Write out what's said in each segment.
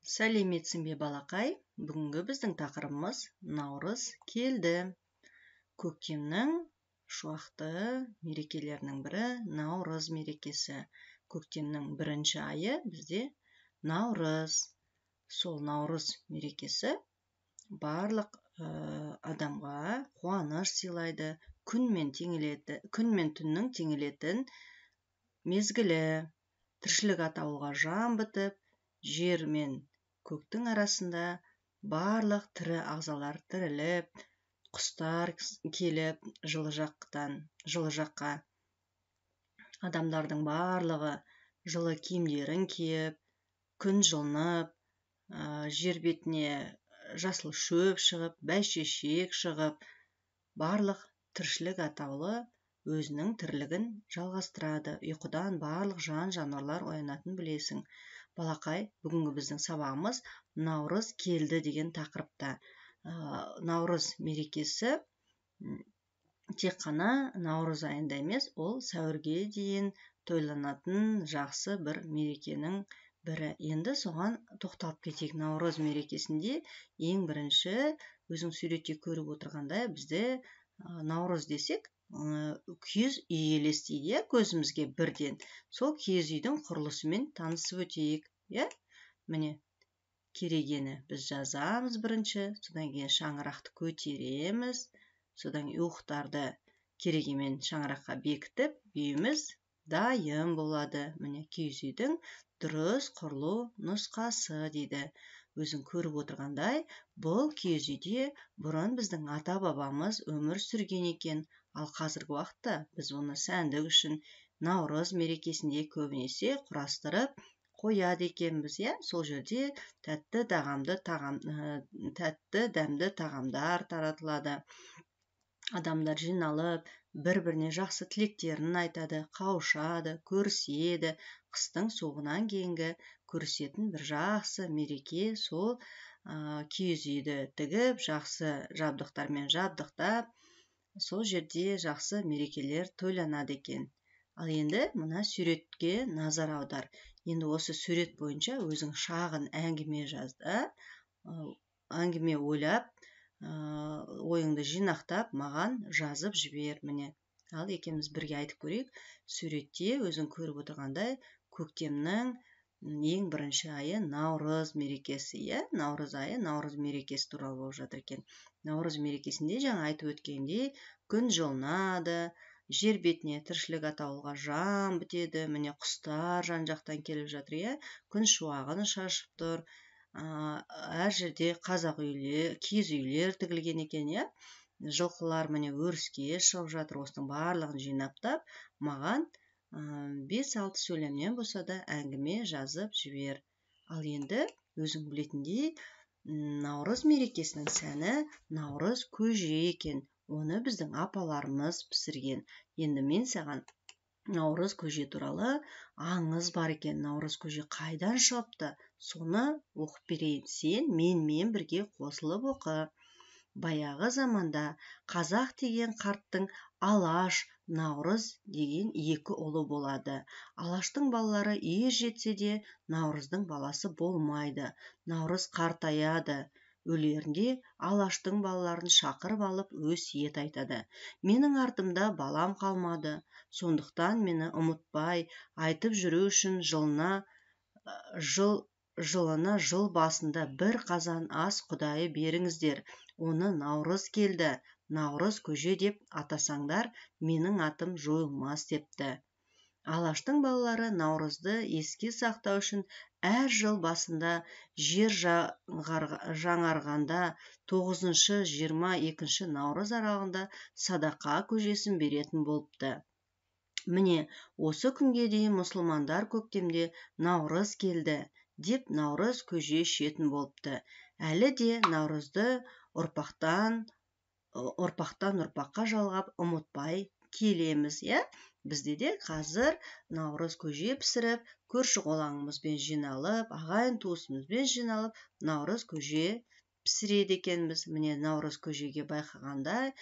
Сәлеметсің бе балақай? Бүгінгі біздің тақырыбымыз наурыз келді. Көктемнің шуақты мерекелерінің бірі наурыз мерекесі. Көктемнің бірінші айы бізде наурыз. Сол наурыз мерекесі барлық адамға қуаныш сыйлайды. Күн мен түннің теңелетін мезгілі. Тіршілік атаулыға жан бітіп, жер мен көктің арасында барлық тірі ағзалар тіріліп, құстар келіп жылы жаққа, адамдардың барлығы жылы киімдерін киіп, күн жылынып, жер бетіне жасыл шөп шығып, бәйшешек шығып, барлық тіршілік атаулы өзінің тірлігін жалғастырады. Ұйқыдан барлық жан-жануарлар оянатын білесің. Балақай, бүгінгі біздің сабағымыз наурыз келді деген тақырыпта. Наурыз мерекесі тек қана наурыз айында емес, ол сәуірге дейін тойланатын жақсы бір мерекенің бірі. Енді соған тоқталып кетейік. Наурыз мерекесінде ең бірінші өзің суретте көріп отырғандай бізде наурыз десек, киіз үй елестейді, көзімізге бірден. Сол киіз үйдің құрылысымен танысып өтейік. Міне, керегені біз жазамыз бірінші, содан кейін шаңырақты көтереміз, содан уықтарды керегемен шаңыраққа бекітіп, үйіміз дайын болады. Міне, киіз үйдің дұрыс құрылу нұсқасы дейді. Өзің көріп отырғандай, бұл киіз үйде бұрын біздің ата-бабамыз өмір сүрген екен. Ал қазіргі уақытта біз оны сәндік үшін наурыз мерекесінде көбінесе құрастырып қояды екенбіз. Сол жерде тәтті дәмді тағамдар таратылады. Адамдар жиналып, бір-біріне жақсы тілектерін айтады, қауышады, көріседі. Қыстың суығынан кейінгі көрісетін бір жақсы мереке сол киіз үйді тігіп, жақсы жабдықтармен жабдықтап, сол жерде жақсы мерекелер тойланады екен. Ал енді мына суретке назар аудар. Енді осы сурет бойынша өзің шағын әңгіме жазды, әңгіме ойлап, ойыңды жинақтап, маған жазып жібер. Міне, ал екеуміз бірге айтып көрейік. Суретте өзің көріп отырғандай, көктемнің ең бірінші айы наурыз мерекесі. Наурыз айы наурыз мерекесі туралы болып жатыр екен. Наурыз мерекесінде жаңа айтып өткендей, күн жылынады, жер бетіне тіршілік атаулыға жан бітеді. Міне, құстар жан-жақтан келіп жатыр, күн шуағын шашып тұр. Әр жерде қазақ үйлер, киіз үйлер тігілген екен, жылқылар міне өріске шығып жатыр. Осының барлығын жинақтап, маған 5-6 сөйлемнен болса да әңгіме жазып жібер. Ал енді өзің білетіндей, наурыз мерекесінің сәні наурыз көже екен. Оны біздің апаларымыз пісірген. Енді мен саған наурыз көже туралы аңыз бар екен. Наурыз көже қайдан шығыпты? Соны оқып берейін. Сен менімен бірге қосылып оқы. Баяғы заманда қазақ деген қарттың Алаш, Наурыз деген екі ұлы болады. Алаштың балалары ер жетсе де, Наурыздың баласы болмайды. Наурыз қартаяды. Өлерінде Алаштың балаларын шақырып алып өсиет айтады. Менің артымда балам қалмады. Сондықтан мені ұмытпай, айтып жүру үшін жылына жыл басында бір қазан ас құдайы беріңіздер. Оны наурыз келді, наурыз көже деп атасаңдар, менің атым жойылмас депті. Алаштың балалары наурызды еске сақтау үшін әр жыл басында жер жаңарғанда 9-22 наурыз аралығында садақа көжесін беретін болыпты. Міне, осы күнге дейін мұсылмандар көктемде наурыз келді деп наурыз көже ішетін болыпты. Әлі де наурызды ұрпақтан ұрпаққа жалғап ұмытпай келеміз. Бізде де қазір наурыз көже пісіріп, көрші-қолаңымызбен жиналып, ағайын туысымызбен жиналып, наурыз көже пісіреді екенбіз. Міне, наурыз көжеге байқағандай,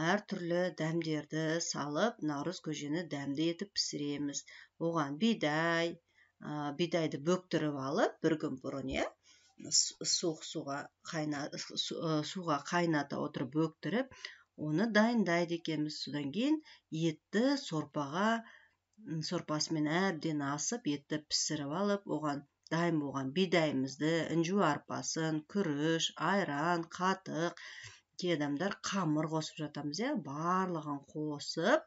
әр түрлі дәмдерді салып, наурыз көжені дәмді етіп пісіреміз. Оған бидайды бөктіріп алып, бір күн бұрын, суық суға қайната отырып бөктіріп, оны дайындайды екенбіз. Содан кейін етті сорпасымен әбден асып, етті пісіріп алып, оған дайын болған бидайымызды, інжу арпасын, күріш, айран, қатық, кей адамдар қамыр қосып жатамыз, барлығын қосып,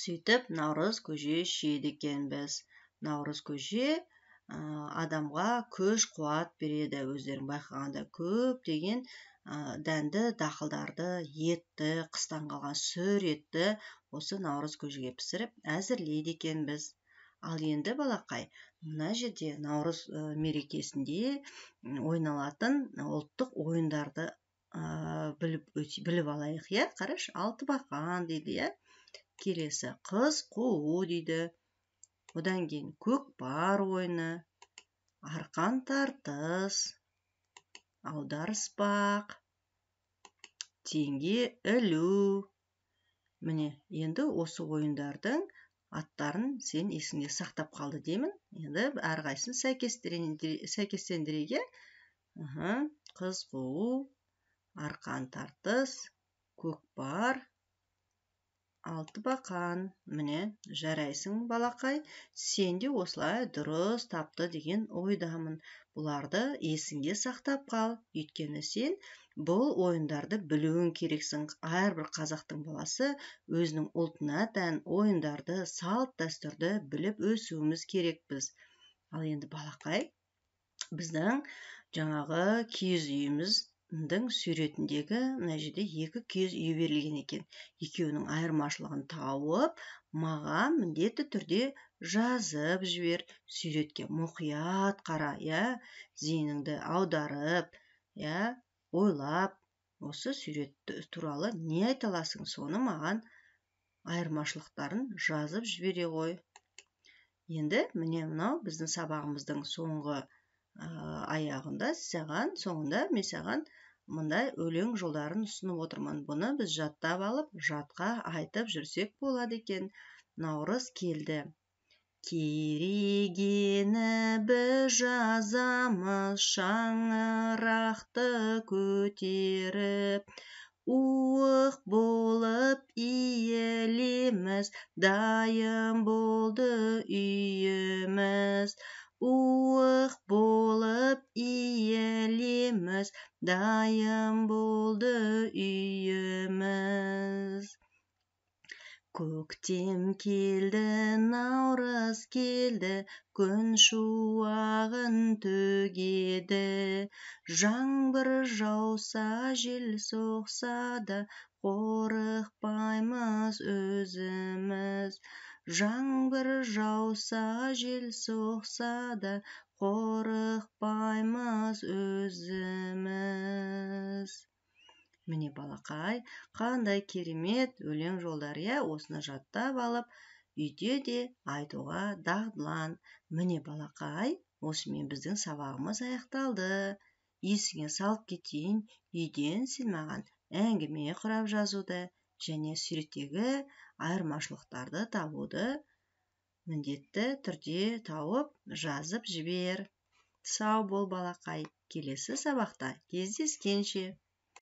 сөйтіп наурыз көже ішеді екенбіз. Наурыз көже адамға күш қуат береді. Өздерің байқағанда көптеген дәнді дақылдарды, етті, қыстан қалған сүр етті осы наурыз көжеге пісіріп әзірлейді екенбіз. Ал енді балақай, мына жерде наурыз мерекесінде ойналатын ұлттық ойындарды біліп алайық. Қараш, алтыбақан дейді, келесі қыз қуу дейді. Одан кейін көкпар ойыны, арқан тартыс, аударыспақ, теңге ілу. Міне, енді осы ойындардың аттарын сен есіңде сақтап қалды деймін. Енді әрқайсысын сәйкестендіре. Қыз қуу, арқан тартыс, көкпар, алтыбақан. Міне, жарайсың балақай, сен де осылай дұрыс тапты деген ойдамын. Бұларды есіңде сақтап қал. Өйткені сен бұл ойындарды білуің керексің. Әрбір қазақтың баласы өзінің ұлтына тән ойындарды, салт дәстүрді біліп өсуіміз керекпіз. Ал енді балақай, біздің жаңағы киіз үйіміздің суретіндегі мына жерде екі киіз үй берілген екен. Екеуінің айырмашылығын тауып, маған міндетті түрде жазып жібер. Суретке мұқият қара, зейініңді аударып, ойлап, осы сурет туралы не айта аласың, соны маған айырмашылықтарын жазып жібере ғой. Енді міне мынау біздің сабағымыздың соңғы аяғында мен саған мындай өлең жолдарын ұсынып отырмын. Бұны біз жаттап алып, жатқа айтып жүрсек болады екен. Наурыз келді. Керегені біз жазамыз, шаңырақты көтеріп, уық болып иілеміз, дайын болды үйіміз. Уық болып иілеміз, дайын болды үйіміз. Көктем келді, наурыз келді, күн шуағын төгеді. Жаңбыр жауса, жел соқса да, қорықпаймыз өзіміз. Жаңбыр жауса, жел соқса да, қорықпаймыз өзіміз. Міне балақай, қандай керемет өлең жолдар, осыны жаттап алып, үйде де айтуға дағдылан. Міне балақай, осымен біздің сабағымыз аяқталды. Есіңе салып кетейін, үйден сен маған әңгіме құрап жазуды және суреттегі айырмашылықтарды табуды міндетті түрде тауып жазып жібер. Сау бол балақай, келесі сабақта кездескенше.